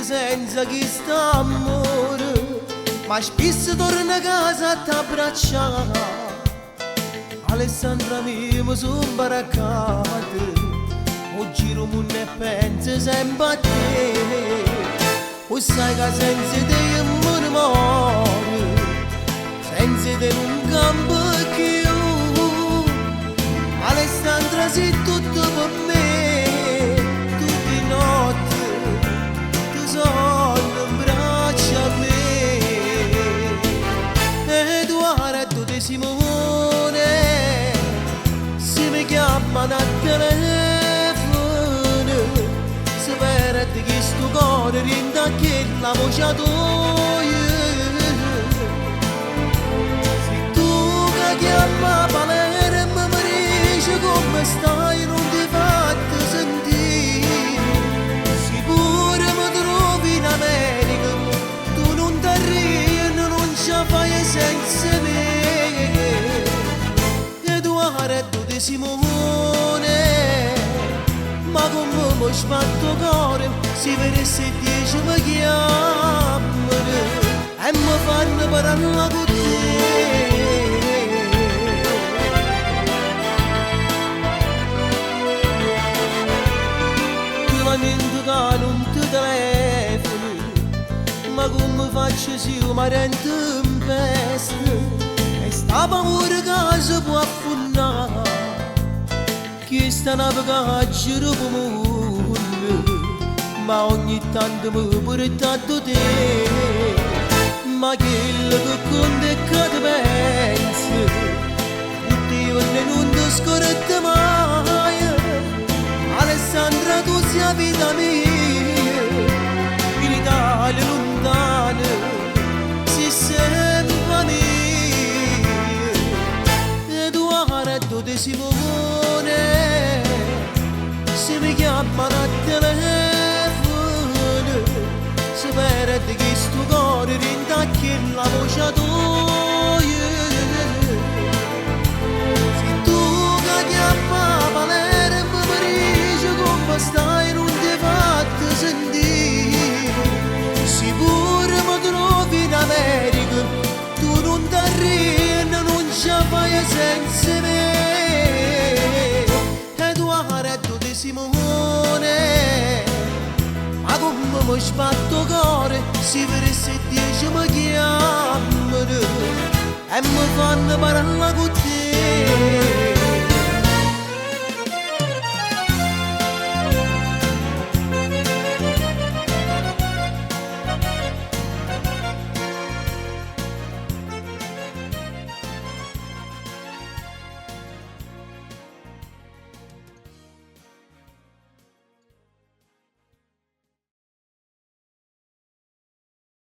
senza chi sta amore, ma spesso torna a casa a t'abbracciare. Alessandra mia mi sono baraccata, oggi il mondo e penso sempre a te. O sai che senza te io me ne muore, senza te non campo più. Alessandra sei tutto per me, tutte le notti tu sono in braccio a me. Edoardo De Simone, se mi chiamano a telefono, se perde che sto cuore rinda che la voce tua. Se tu che chiama Palermo mi dici come stai non ti fate sentire, se pure mi trovi in America tu non ti arrivi, non ci fai senza me. Edoardo De Simone, ma come mi sbatto cuore se vedessi 10 mi chiamano e mi fanno parlare con te. Ultimamente che non ti telefoni, ma come faccio se io mi rendo in peste e sta paura che si può affondare, che sta navigando dopo mondo, ma ogni tanto mi porta a te. Ma quello che conta è che ti pensi, tutti i giorni non ti scordi mai. Alessandra tu sei la vita mia, in Italia lontana sei sempre mia. Edoardo De Simone, se mi chiamano a telefono, se perde che sto cuore rintacchi la voce tua. Se tu che chiama Palermo mi dici come stai non ti fate sentire, se pure mi trovi in America tu non ti arrivi, non ci fai senza me. Edoardo De Simone, ma come mi sbatto cuore se vedessi 10 mi chiamano e mi fanno parlare